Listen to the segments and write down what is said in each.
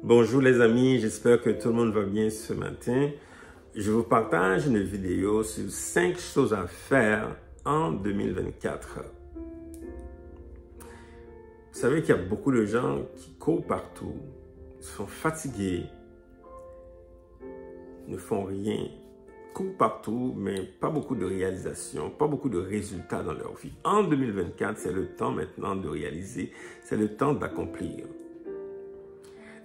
Bonjour les amis, j'espère que tout le monde va bien ce matin. Je vous partage une vidéo sur 5 choses à faire en 2024. Vous savez qu'il y a beaucoup de gens qui courent partout, sont fatigués, ne font rien, courent partout, mais pas beaucoup de réalisations, pas beaucoup de résultats dans leur vie. En 2024, c'est le temps maintenant de réaliser, c'est le temps d'accomplir.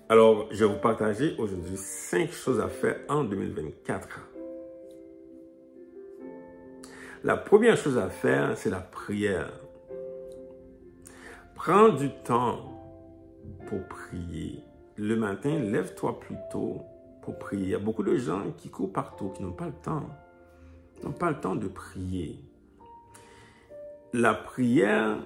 Alors, je vais vous partager aujourd'hui 5 choses à faire en 2024. La première chose à faire, c'est la prière. Prends du temps pour prier. Le matin, lève-toi plus tôt pour prier. Il y a beaucoup de gens qui courent partout, qui n'ont pas le temps. Ils n'ont pas le temps de prier. La prière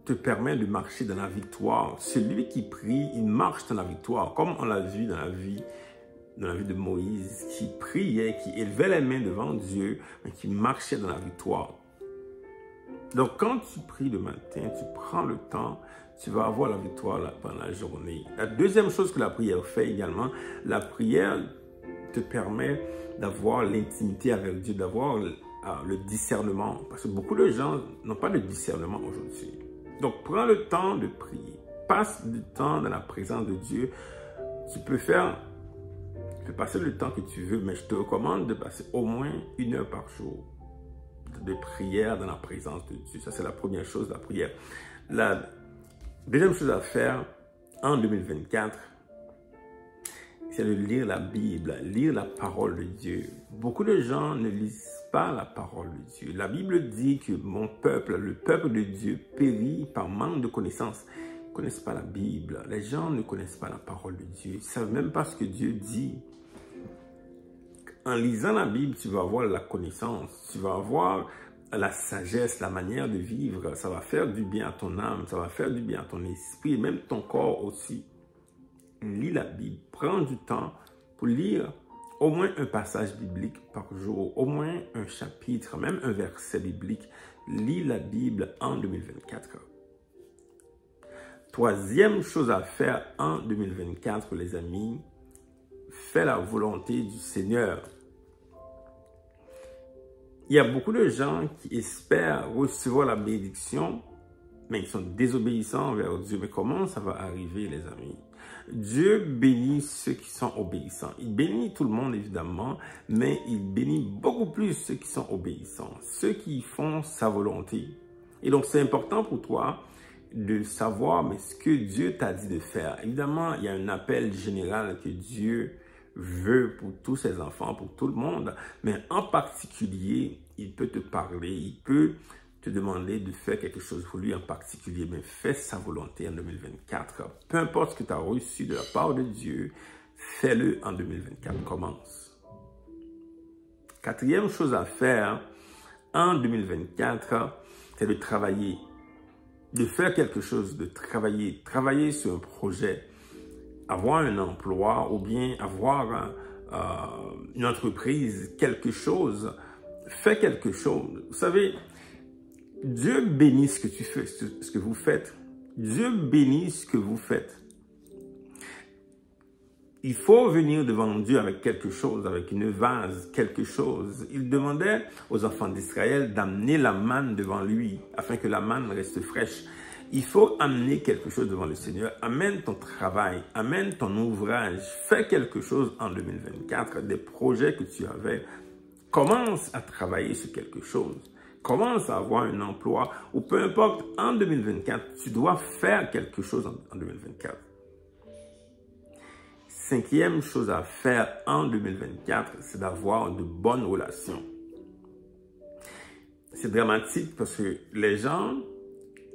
te permet de marcher dans la victoire. Celui qui prie, il marche dans la victoire. Comme on l'a vu dans la vie de Moïse, qui priait, qui élevait les mains devant Dieu, mais qui marchait dans la victoire. Donc, quand tu pries le matin, tu prends le temps, tu vas avoir la victoire pendant la journée. La deuxième chose que la prière fait également, la prière te permet d'avoir l'intimité avec Dieu, d'avoir le discernement. Parce que beaucoup de gens n'ont pas de discernement aujourd'hui. Donc, prends le temps de prier. Passe du temps dans la présence de Dieu. Tu peux passer le temps que tu veux, mais je te recommande de passer au moins 1 heure par jour de prière dans la présence de Dieu. Ça, c'est la première chose, la prière. La deuxième chose à faire en 2024, c'est de lire la Bible, lire la parole de Dieu. Beaucoup de gens ne lisent pas la parole de Dieu. La Bible dit que mon peuple, le peuple de Dieu, périt par manque de connaissances. Ils ne connaissent pas la Bible. Les gens ne connaissent pas la parole de Dieu. Ils ne savent même pas ce que Dieu dit. En lisant la Bible, tu vas avoir la connaissance, tu vas avoir la sagesse, la manière de vivre. Ça va faire du bien à ton âme, ça va faire du bien à ton esprit, même ton corps aussi. Lis la Bible, prends du temps pour lire au moins un passage biblique par jour, au moins un chapitre, même un verset biblique. Lis la Bible en 2024. Troisième chose à faire en 2024, les amis, fais la volonté du Seigneur. Il y a beaucoup de gens qui espèrent recevoir la bénédiction, mais ils sont désobéissants envers Dieu. Mais comment ça va arriver, les amis? Dieu bénit ceux qui sont obéissants. Il bénit tout le monde, évidemment, mais il bénit beaucoup plus ceux qui sont obéissants, ceux qui font sa volonté. Et donc, c'est important pour toi de savoir mais ce que Dieu t'a dit de faire. Évidemment, il y a un appel général que Dieu veut pour tous ses enfants, pour tout le monde, mais en particulier, il peut te parler, il peut te demander de faire quelque chose pour lui en particulier, mais fais sa volonté en 2024. Peu importe ce que tu as reçu de la part de Dieu, fais-le en 2024. Commence. Quatrième chose à faire en 2024, c'est de travailler, de faire quelque chose, de travailler sur un projet, avoir un emploi ou bien avoir une entreprise, quelque chose, fais quelque chose. Vous savez, Dieu bénit ce que tu fais, ce que vous faites. Dieu bénit ce que vous faites. Il faut venir devant Dieu avec quelque chose, avec une vase, quelque chose. Il demandait aux enfants d'Israël d'amener la manne devant lui, afin que la manne reste fraîche. Il faut amener quelque chose devant le Seigneur. Amène ton travail, amène ton ouvrage. Fais quelque chose en 2024, des projets que tu avais. Commence à travailler sur quelque chose. Commence à avoir un emploi ou peu importe, en 2024, tu dois faire quelque chose en 2024. Cinquième chose à faire en 2024, c'est d'avoir de bonnes relations. C'est dramatique parce que les gens,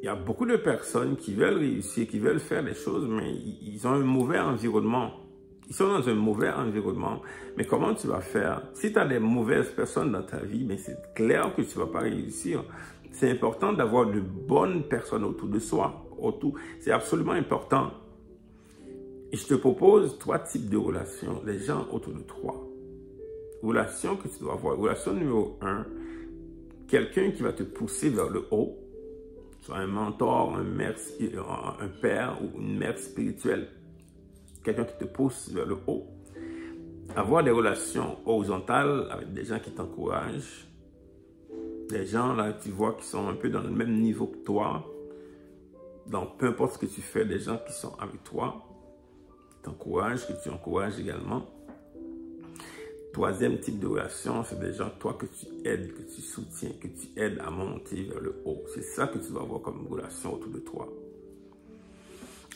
il y a beaucoup de personnes qui veulent réussir, qui veulent faire des choses, mais ils ont un mauvais environnement. Ils sont dans un mauvais environnement. Mais comment tu vas faire? Si tu as des mauvaises personnes dans ta vie, mais c'est clair que tu ne vas pas réussir. C'est important d'avoir de bonnes personnes autour de soi. C'est absolument important. Et je te propose 3 types de relations. Les gens autour de toi. Relation que tu dois avoir. Relation numéro 1. Quelqu'un qui va te pousser vers le haut. Soit un mentor, un père ou une mère spirituelle. quelqu'un qui te pousse vers le haut. Avoir des relations horizontales avec des gens qui t'encouragent. Des gens, là, tu vois, qui sont un peu dans le même niveau que toi. Donc, peu importe ce que tu fais, des gens qui sont avec toi, qui t'encouragent, que tu encourages également. Troisième type de relation, c'est des gens, toi, que tu aides, que tu soutiens, que tu aides à monter vers le haut. C'est ça que tu vas avoir comme relation autour de toi.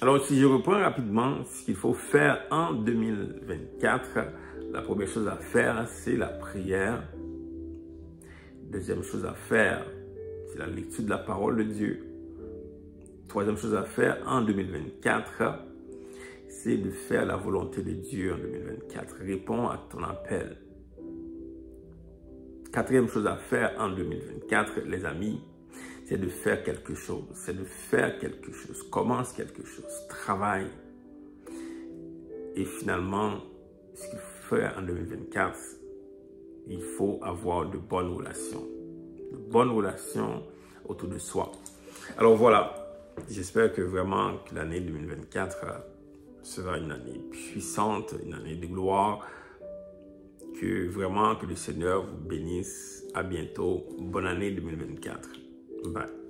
Alors, si je reprends rapidement ce qu'il faut faire en 2024, la première chose à faire, c'est la prière. Deuxième chose à faire, c'est la lecture de la parole de Dieu. Troisième chose à faire en 2024, c'est de faire la volonté de Dieu en 2024. Réponds à ton appel. Quatrième chose à faire en 2024, les amis, c'est de faire quelque chose. C'est de faire quelque chose. Commence quelque chose. Travaille. Et finalement, ce qu'il faut faire en 2024, il faut avoir de bonnes relations. De bonnes relations autour de soi. Alors voilà. J'espère que vraiment que l'année 2024 sera une année puissante, une année de gloire. Que vraiment que le Seigneur vous bénisse. À bientôt. Bonne année 2024. Bye.